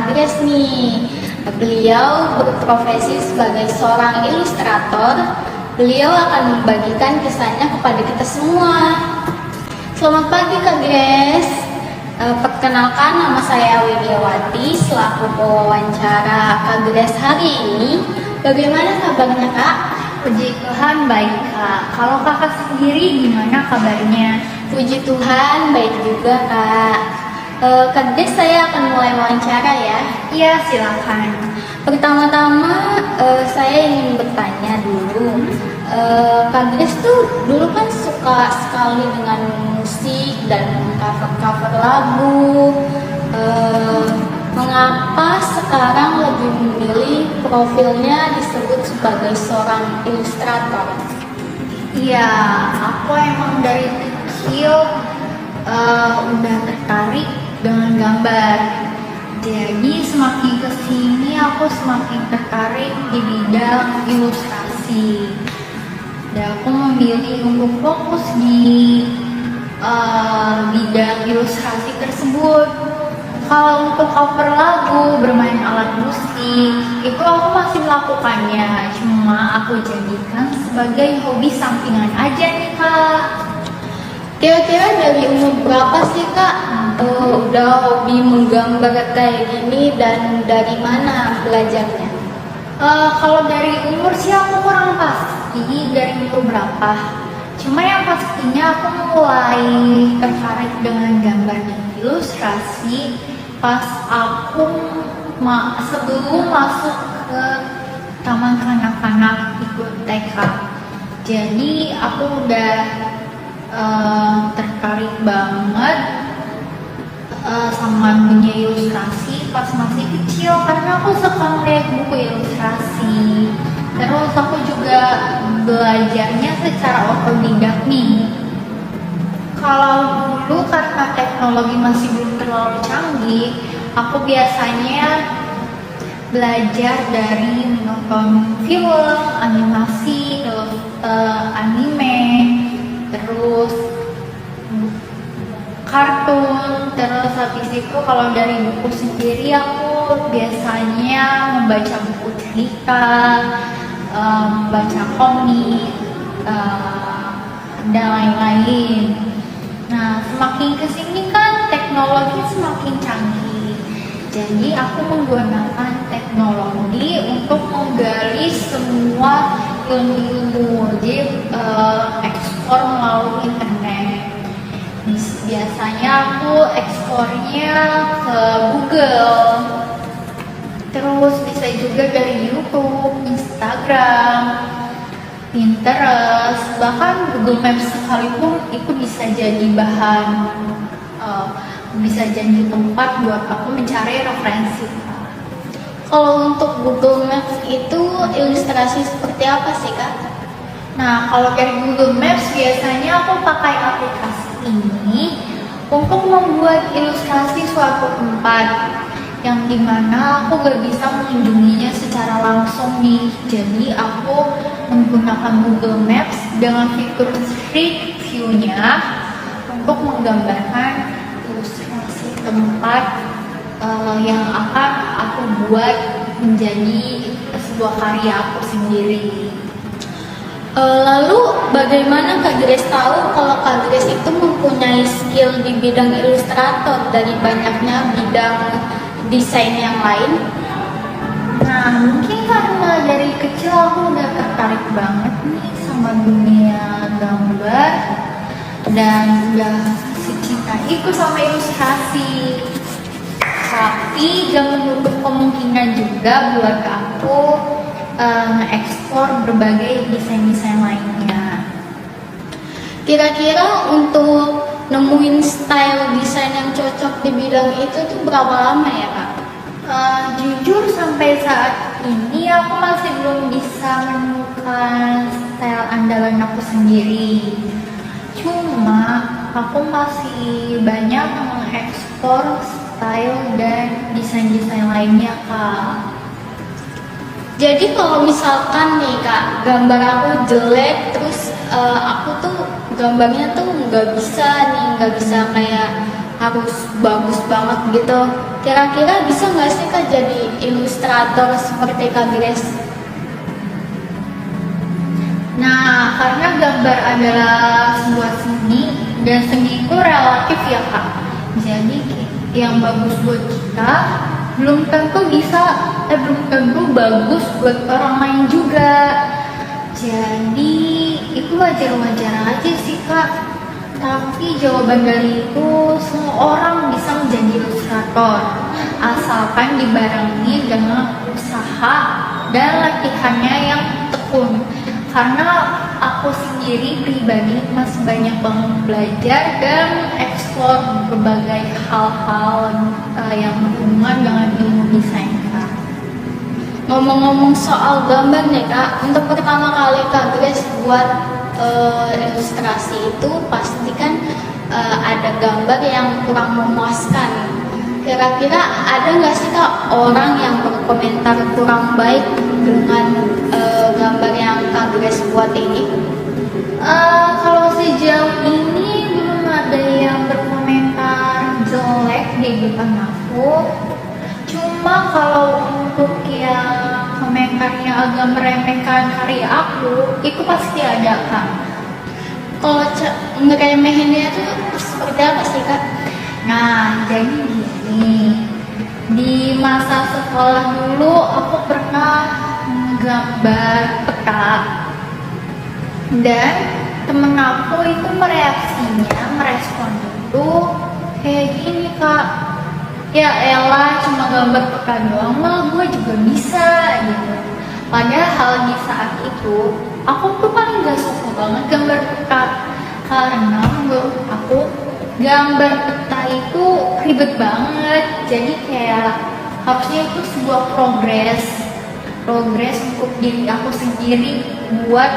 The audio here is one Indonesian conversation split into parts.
Kak Grace nih. Beliau berprofesi sebagai seorang ilustrator. Beliau akan membagikan kisahnya kepada kita semua. Selamat pagi Kak Grace. Perkenalkan, nama saya Widiawati selaku pewawancara Kak Grace hari ini. Bagaimana kabarnya Kak? Puji Tuhan baik Kak. Kalau Kakak sendiri gimana kabarnya? Puji Tuhan baik juga Kak. Kak Grace, saya akan mulai wawancara ya. Iya, silakan. Pertama-tama saya ingin bertanya dulu. Kak Grace tuh dulu kan suka sekali dengan musik dan cover-cover lagu. Mengapa sekarang lebih memilih profilnya disebut sebagai seorang ilustrator? Iya, aku emang dari kecil udah tertarik dengan gambar. Jadi semakin kesini aku semakin tertarik di bidang ilustrasi. Dan aku memilih untuk fokus di bidang ilustrasi tersebut. Kalau untuk cover lagu, bermain alat musik, itu aku masih melakukannya. Cuma aku jadikan sebagai hobi sampingan aja nih Kak. Kira-kira dari umur berapa sih Kak udah hobi menggambar kayak gini dan dari mana belajarnya? Kalau dari umur sih aku kurang pasti dari umur berapa. Cuma yang pastinya aku mulai tertarik dengan gambar dan ilustrasi pas aku sebelum masuk ke taman kanak-kanak ikut TK. Jadi aku udah tertarik banget sama dunia ilustrasi pas masih kecil karena aku suka ngeliat buku ilustrasi. Terus aku juga belajarnya secara otodidak nih. Kalau dulu karena teknologi masih belum terlalu canggih, aku biasanya belajar dari menonton film, animasi, anime, terus kartun. Terus habis itu kalau dari buku sendiri aku biasanya membaca buku cerita, membaca komik, dan lain-lain. Nah, semakin kesini kan teknologi semakin canggih. Jadi aku menggunakan teknologi untuk menggali semua ilmu-ilmu. Jadi ekspor melalui internet. Biasanya aku ekspornya ke Google. Terus bisa juga dari YouTube, Instagram, Pinterest, bahkan Google Maps sekalipun itu bisa jadi bahan, bisa jadi tempat buat aku mencari referensi. Kalau untuk Google Maps itu ilustrasi seperti apa sih Kak? Nah, kalau dari Google Maps biasanya aku pakai aplikasi ini untuk membuat ilustrasi suatu tempat yang dimana aku gak bisa mengunjunginya secara langsung nih. Jadi aku menggunakan Google Maps dengan fitur Street View-nya untuk menggambarkan ilustrasi tempat yang akan aku buat menjadi sebuah karya aku sendiri. Lalu bagaimana Kak Grace tahu kalau Kak Grace itu mempunyai skill di bidang ilustrator dari banyaknya bidang desain yang lain? Nah, mungkin karena dari kecil aku udah tertarik banget nih sama dunia gambar dan udah cinta ikut sama ilustrasi. Tapi jangan menutup kemungkinan juga buat aku ekspor berbagai desain-desain lainnya. Kira-kira untuk nemuin style desain yang cocok di bidang itu tuh berapa lama ya Kak? Jujur sampai saat ini aku masih belum bisa menemukan style andalan aku sendiri. Cuma aku masih banyak mengekspor style dan desain-desain lainnya Kak. Jadi kalau misalkan nih Kak, gambar aku jelek terus aku tuh gambarnya tuh nggak bisa kayak harus bagus banget gitu. Kira-kira bisa nggak sih Kak jadi ilustrator seperti Kak Grace? Nah, karena gambar adalah sebuah seni dan seni itu relatif ya Kak. Jadi yang bagus buat kita belum tentu bagus buat orang lain juga. Jadi itu wajar-wajar aja sih Kak. Tapi jawaban dari itu semua orang bisa menjadi ilustrator asalkan dibarengi dengan usaha dan latihannya yang tekun. Karena aku sendiri pribadi masih banyak banget belajar dan eksplor berbagai hal-hal yang berhubungan dengan ilmu desain Kak. Ngomong-ngomong soal gambar nih Kak, untuk pertama kali Kak Grace buat ilustrasi itu pasti kan ada gambar yang kurang memuaskan. Kira-kira ada nggak sih Kak orang yang berkomentar kurang baik dengan gambar yang Kak Grace buat ini? Kalau sejauh ini belum ada yang berkomentar jelek di depan aku. Cuma kalau untuk yang komentarnya agak meremehkan karya aku, itu pasti ada Kak. Kalau ngeremehinnya itu seperti apa sih Kak? Nah, jadi gini, di masa sekolah dulu aku pernah menggambar peta dan temen aku itu merespon itu kayak gini Kak, ya elah cuma gambar peta doang mah gue juga bisa gitu. Padahal di saat itu aku tuh paling gak suka banget gambar peta karena menurut aku gambar peta itu ribet banget. Jadi kayak harusnya itu sebuah progres untuk diri aku sendiri buat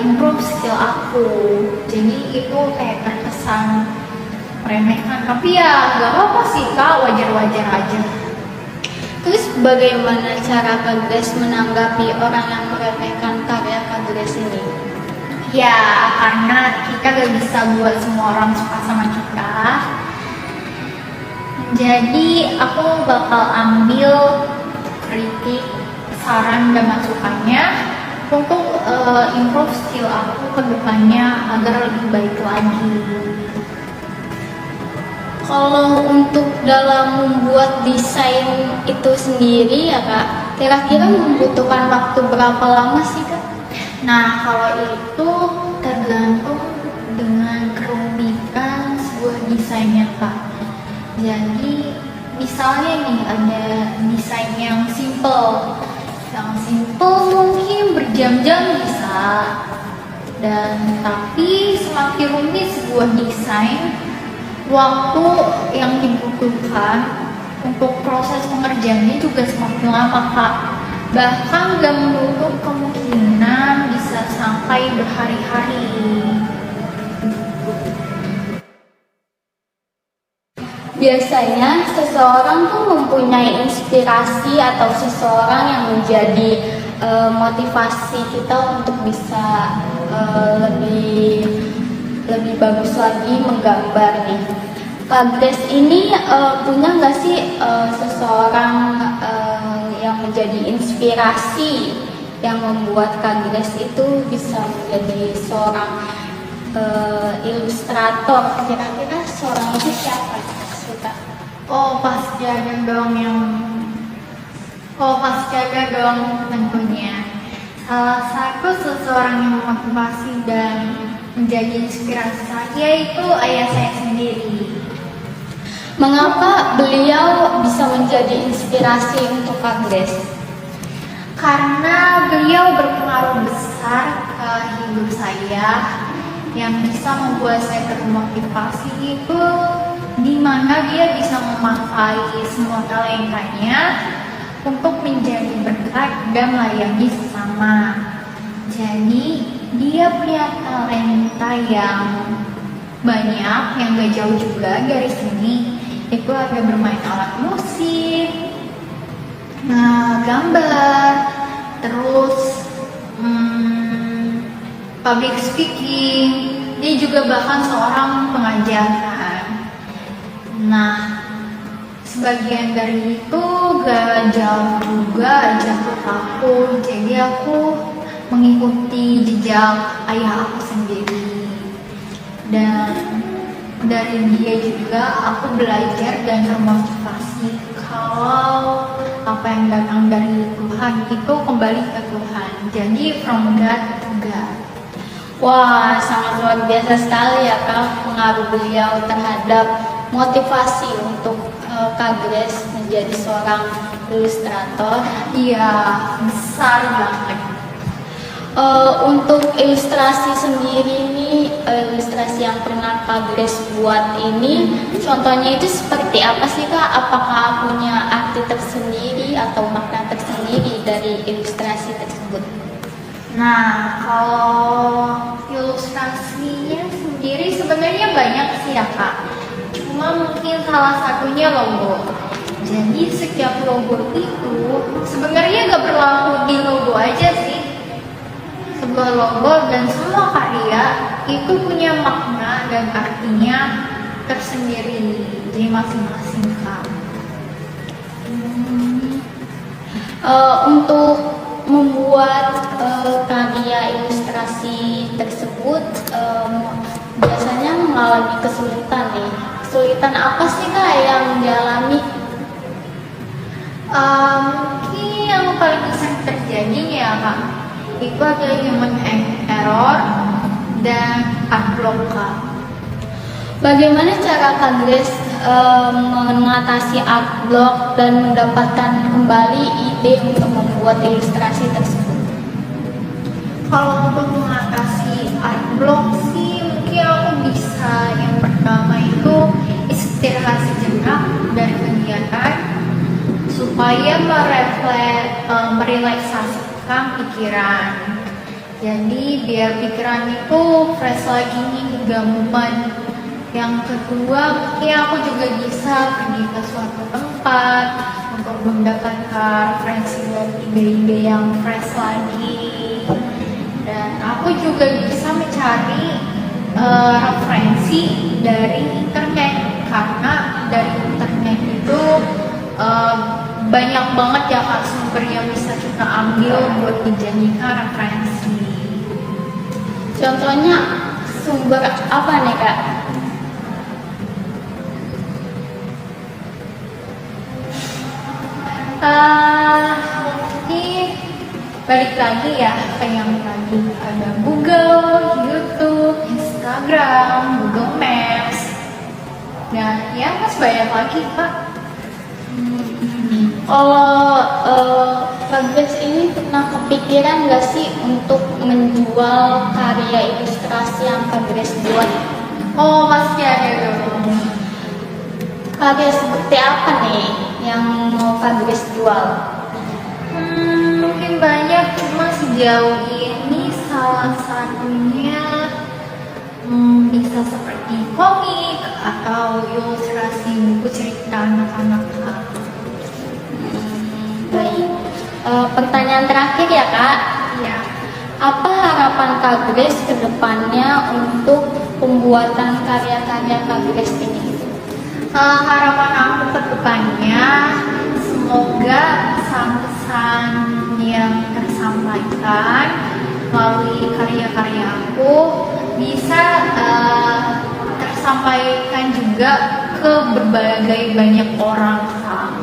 improve skill aku. Jadi itu kayak terkesan meremehkan, tapi ya gak apa-apa sih Kak, wajar-wajar aja. Terus bagaimana cara Kak Grace menanggapi orang yang meremehkan karya Kak Grace ini? Ya, karena kita gak bisa buat semua orang suka sama kita. Jadi aku bakal ambil kritik, saran dan masukannya untuk improve skill aku ke depannya agar lebih baik lagi. Kalau untuk dalam membuat desain itu sendiri ya Kak, kira-kira membutuhkan waktu berapa lama sih Kak? Nah, kalau itu tergantung dengan kerumitan sebuah desainnya Kak. Jadi misalnya nih ada desain yang simple mungkin berjam-jam bisa. Dan tapi semakin rumit sebuah desain, waktu yang dibutuhkan untuk proses pengerjaannya juga semakin lama Kak. Bahkan gak menutup kemungkinan bisa sampai berhari-hari. Biasanya seseorang tuh mempunyai inspirasi atau seseorang yang menjadi motivasi kita untuk bisa lebih bagus lagi menggambar nih. Kak Grace ini punya nggak sih seseorang yang menjadi inspirasi yang membuat Kak Grace itu bisa menjadi seorang ilustrator? Kira-kira seorang itu siapa? Oh pasti ada dong tentunya. Salah satu seseorang yang memotivasi dan menjadi inspirasi saya itu ayah saya sendiri. Mengapa beliau bisa menjadi inspirasi untuk Kak Grace? Karena beliau berpengaruh besar ke hidup saya, yang bisa membuat saya termotivasi itu di mana dia bisa memakai semua talentanya untuk menjadi berkat dan melayani sesama. Jadi dia punya talenta yang banyak, yang gak jauh juga dari sini. Itu ada bermain alat musik, gambar, terus public speaking. Dia juga bahkan seorang pengajar. Nah, sebagian dari itu gak jauh juga jatuh aku, jadi aku mengikuti jejak ayah aku sendiri. Dan dari dia juga aku belajar dan termotivasi kalau apa yang datang dari Tuhan itu kembali ke Tuhan. Jadi from God to God. Wah, sangat luar biasa sekali ya Kak pengaruh beliau terhadap motivasi untuk Kak Grace menjadi seorang ilustrator. Iya, besar banget. Untuk ilustrasi sendiri nih, ilustrasi yang pernah Kak Grace buat ini, contohnya itu seperti apa sih Kak? Apakah punya arti tersendiri atau makna tersendiri dari ilustrasi tersebut? Nah, kalau ilustrasinya sendiri sebenarnya banyak sih ya Kak. Cuma mungkin salah satunya logo. Jadi setiap logo itu sebenarnya gak berlaku di logo aja sih. Sebuah logo dan semua karya itu punya makna dan artinya tersendiri dari masing-masing Kak. Untuk membuat karya ilustrasi tersebut biasanya mengalami kesulitan nih. Kesulitan apa sih Kak yang dialami? Mungkin yang paling sering terjadi ya Kak, itu adalah human error dan art block Kak. Bagaimana cara Kak Grace mengatasi art block dan mendapatkan kembali ide untuk membuat ilustrasi tersebut? Kalau untuk mengatasi art block sih mungkin aku bisa yang pertama itu istirahat sejenak dari kegiatan supaya merelaksasikan pikiran. Jadi biar pikiran itu fresh lagi nih juga momen. Yang kedua mungkin aku juga bisa pergi ke suatu tempat untuk mendapatkan referensi dan ide-ide yang fresh lagi. Dan aku juga bisa mencari referensi dari internet, karena dari internet itu banyak banget ya Kak sumber yang bisa kita ambil buat dijadikan referensi. Contohnya sumber apa nih Kak? Ini balik lagi ya ke yang tadi, ada Google, YouTube, Instagram, Google Maps, dan ya masih banyak lagi Kak. Kalau Kak Grace ini pernah kepikiran nggak sih untuk menjual karya ilustrasi yang Kak Grace buat? Oh masih ada dong. Karya seperti apa nih yang mau Kak Grace jual? Mungkin banyak, cuma sejauh ini salah satunya bisa seperti komik atau ilustrasi buku cerita anak-anak Kak. Baik. Pertanyaan terakhir ya Kak. Ya. Apa harapan Kak Grace ke depannya untuk pembuatan karya-karya Kak Grace ini? Harapan aku ke depannya semoga pesan-pesan yang tersampaikan melalui karya-karya aku bisa tersampaikan juga ke berbagai banyak orang Kak.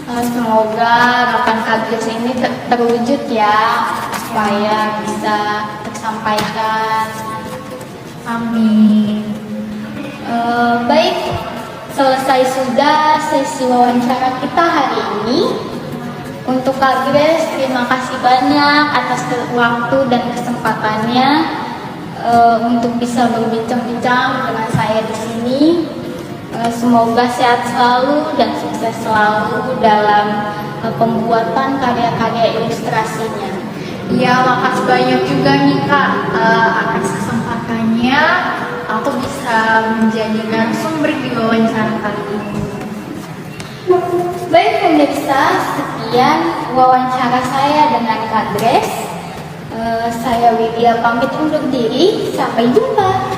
Semoga harapan Kak Grace ini terwujud ya, supaya bisa tersampaikan. Amin. Baik, selesai sudah sesi wawancara kita hari ini. Untuk Kak Grace, terima kasih banyak atas waktu dan kesempatannya untuk bisa berbincang-bincang dengan saya di sini. Semoga sehat selalu dan sukses selalu dalam pembuatan karya-karya ilustrasinya. Ya, makasih banyak juga nih Kak atas kesempatannya. Aku bisa menjadikan sumber di wawancara kali ini. Baik pemirsa, sekian wawancara saya dengan Kak Grace. Saya Widya pamit undur diri. Sampai jumpa.